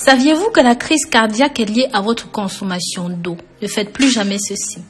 Saviez-vous que la crise cardiaque est liée à votre consommation d'eau? Ne faites plus jamais ceci.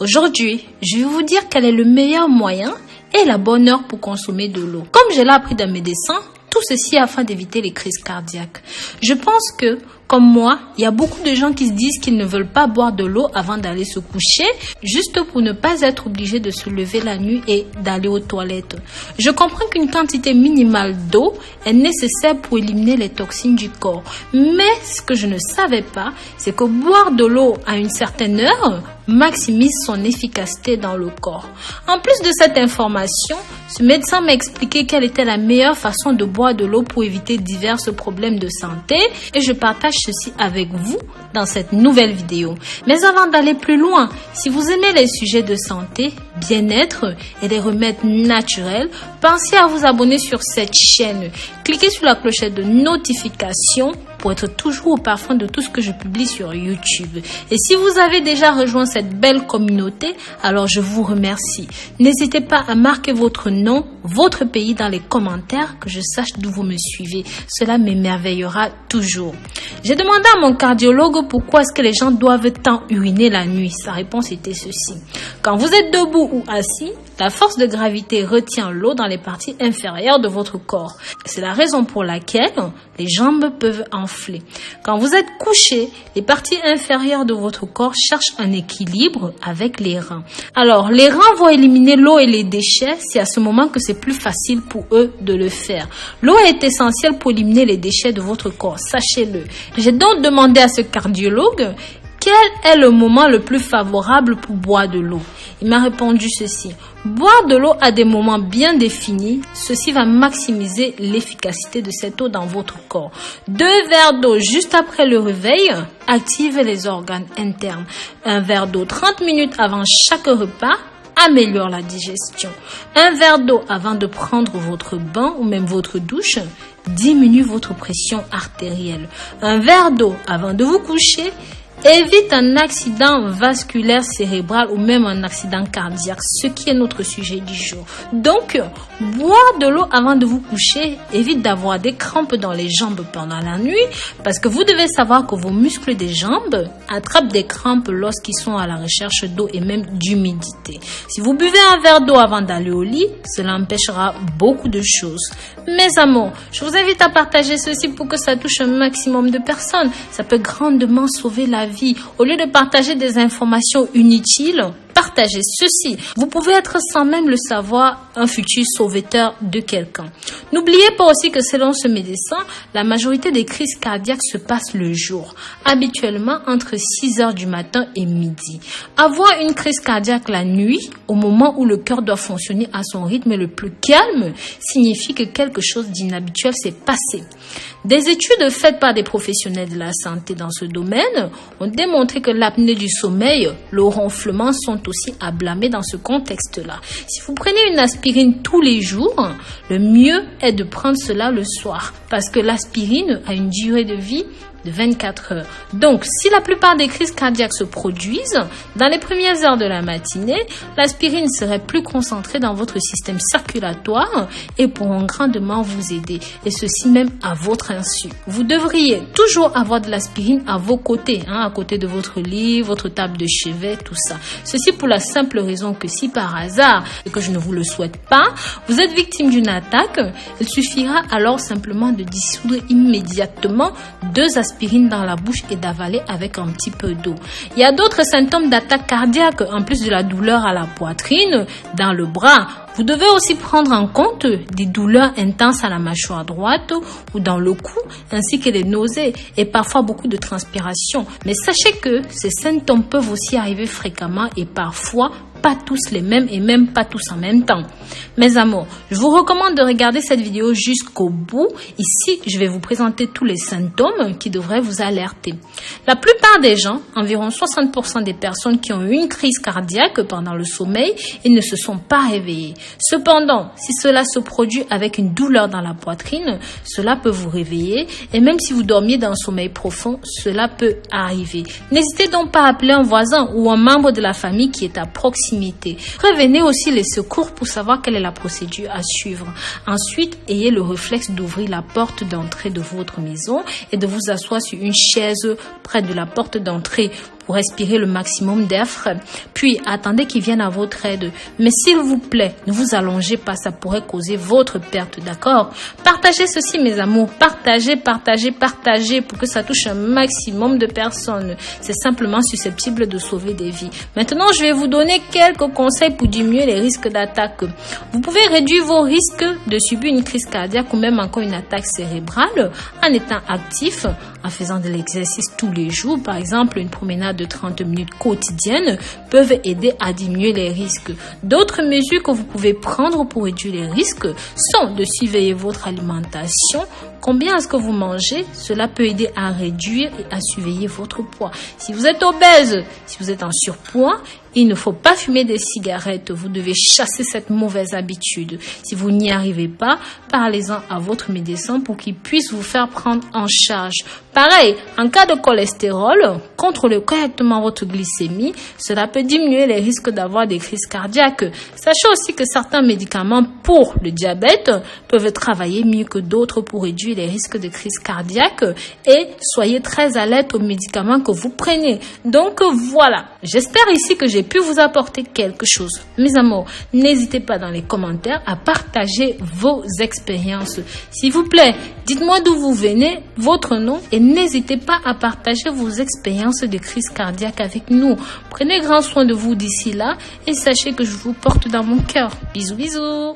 Aujourd'hui, je vais vous dire quel est le meilleur moyen et la bonne heure pour consommer de l'eau. Comme je l'ai appris d'un médecin, tout ceci afin d'éviter les crises cardiaques. Je pense que, comme moi, il y a beaucoup de gens qui se disent qu'ils ne veulent pas boire de l'eau avant d'aller se coucher, juste pour ne pas être obligés de se lever la nuit et d'aller aux toilettes. Je comprends qu'une quantité minimale d'eau est nécessaire pour éliminer les toxines du corps. Mais ce que je ne savais pas, c'est que boire de l'eau à une certaine heure maximise son efficacité dans le corps. En plus de cette information, ce médecin m'a expliqué quelle était la meilleure façon de boire de l'eau pour éviter divers problèmes de santé et je partage ceci avec vous dans cette nouvelle vidéo. Mais avant d'aller plus loin, si vous aimez les sujets de santé, bien-être et des remèdes naturels, pensez à vous abonner sur cette chaîne. Cliquez sur la clochette de notification pour être toujours au parfum de tout ce que je publie sur YouTube. Et si vous avez déjà rejoint cette belle communauté, alors je vous remercie. N'hésitez pas à marquer votre nom, votre pays dans les commentaires, que je sache d'où vous me suivez. Cela m'émerveillera toujours. J'ai demandé à mon cardiologue pourquoi est-ce que les gens doivent tant uriner la nuit. Sa réponse était ceci. Quand vous êtes debout ou assis, la force de gravité retient l'eau dans les parties inférieures de votre corps. C'est la raison pour laquelle les jambes peuvent enfler. Quand vous êtes couché, les parties inférieures de votre corps cherchent un équilibre avec les reins. Alors, les reins vont éliminer l'eau et les déchets. C'est à ce moment que c'est plus facile pour eux de le faire. L'eau est essentielle pour éliminer les déchets de votre corps, sachez-le. J'ai donc demandé à ce cardiologue quel est le moment le plus favorable pour boire de l'eau. Il m'a répondu ceci. Boire de l'eau à des moments bien définis, ceci va maximiser l'efficacité de cette eau dans votre corps. 2 verres d'eau juste après le réveil active les organes internes. 1 verre d'eau 30 minutes avant chaque repas améliore la digestion. 1 verre d'eau avant de prendre votre bain ou même votre douche diminue votre pression artérielle. 1 verre d'eau avant de vous coucher évite un accident vasculaire cérébral ou même un accident cardiaque, ce qui est notre sujet du jour. Donc, boire de l'eau avant de vous coucher évite d'avoir des crampes dans les jambes pendant la nuit parce que vous devez savoir que vos muscles des jambes attrapent des crampes lorsqu'ils sont à la recherche d'eau et même d'humidité. Si vous buvez un verre d'eau avant d'aller au lit, cela empêchera beaucoup de choses. Mes amours, je vous invite à partager ceci pour que ça touche un maximum de personnes. Ça peut grandement sauver la vie. Au lieu de partager des informations inutiles, partagez ceci. Vous pouvez être sans même le savoir un futur sauveteur de quelqu'un. N'oubliez pas aussi que selon ce médecin, la majorité des crises cardiaques se passent le jour, habituellement entre 6 heures du matin et midi. Avoir une crise cardiaque la nuit, au moment où le cœur doit fonctionner à son rythme le plus calme, signifie que quelque chose d'inhabituel s'est passé. Des études faites par des professionnels de la santé dans ce domaine ont démontré que l'apnée du sommeil, le ronflement sont aussi à blâmer dans ce contexte-là. Si vous prenez une aspirine tous les jours, le mieux est de prendre cela le soir parce que l'aspirine a une durée de vie de 24 heures. Donc, si la plupart des crises cardiaques se produisent dans les premières heures de la matinée, l'aspirine serait plus concentrée dans votre système circulatoire et pourront grandement vous aider, et ceci même à votre insu. Vous devriez toujours avoir de l'aspirine à vos côtés, à côté de votre lit, votre table de chevet, tout ça. Ceci pour la simple raison que si par hasard, et que je ne vous le souhaite pas, vous êtes victime d'une attaque, il suffira alors simplement de dissoudre immédiatement 2 aspirines dans la bouche et d'avaler avec un petit peu d'eau. Il y a d'autres symptômes d'attaque cardiaque en plus de la douleur à la poitrine, dans le bras. Vous devez aussi prendre en compte des douleurs intenses à la mâchoire droite ou dans le cou, ainsi que les nausées et parfois beaucoup de transpiration. Mais sachez que ces symptômes peuvent aussi arriver fréquemment et parfois pas tous les mêmes et même pas tous en même temps. Mes amours, je vous recommande de regarder cette vidéo jusqu'au bout. Ici, je vais vous présenter tous les symptômes qui devraient vous alerter. La plupart des gens, environ 60% des personnes qui ont eu une crise cardiaque pendant le sommeil, ils ne se sont pas réveillés. Cependant, si cela se produit avec une douleur dans la poitrine, cela peut vous réveiller et même si vous dormiez dans un sommeil profond, cela peut arriver. N'hésitez donc pas à appeler un voisin ou un membre de la famille qui est à proximité proximité. Prévenez aussi les secours pour savoir quelle est la procédure à suivre. Ensuite, ayez le réflexe d'ouvrir la porte d'entrée de votre maison et de vous asseoir sur une chaise près de la porte d'entrée pour respirer le maximum d'air frais. Puis, attendez qu'ils viennent à votre aide. Mais s'il vous plaît, ne vous allongez pas, ça pourrait causer votre perte, d'accord? Partagez ceci, mes amours. Partagez pour que ça touche un maximum de personnes. C'est simplement susceptible de sauver des vies. Maintenant, je vais vous donner quelques conseils pour diminuer les risques d'attaque. Vous pouvez réduire vos risques de subir une crise cardiaque ou même encore une attaque cérébrale en étant actif, en faisant de l'exercice tous les jours. Par exemple, une promenade de 30 minutes quotidiennes peuvent aider à diminuer les risques. D'autres mesures que vous pouvez prendre pour réduire les risques sont de surveiller votre alimentation. Combien est-ce que vous mangez? Cela peut aider à réduire et à surveiller votre poids. Si vous êtes obèse, si vous êtes en surpoids, il ne faut pas fumer des cigarettes. Vous devez chasser cette mauvaise habitude. Si vous n'y arrivez pas, parlez-en à votre médecin pour qu'il puisse vous faire prendre en charge. Pareil, en cas de cholestérol, contrôlez correctement votre glycémie. Cela peut diminuer les risques d'avoir des crises cardiaques. Sachez aussi que certains médicaments pour le diabète peuvent travailler mieux que d'autres pour réduire les risques de crise cardiaque, et soyez très alerte aux médicaments que vous prenez. Donc voilà, j'espère ici que j'ai pu vous apporter quelque chose. Mes amours, n'hésitez pas dans les commentaires à partager vos expériences. S'il vous plaît, dites-moi d'où vous venez, votre nom, et n'hésitez pas à partager vos expériences de crise cardiaque avec nous. Prenez grand soin de vous d'ici là et sachez que je vous porte dans mon cœur. Bisous, bisous.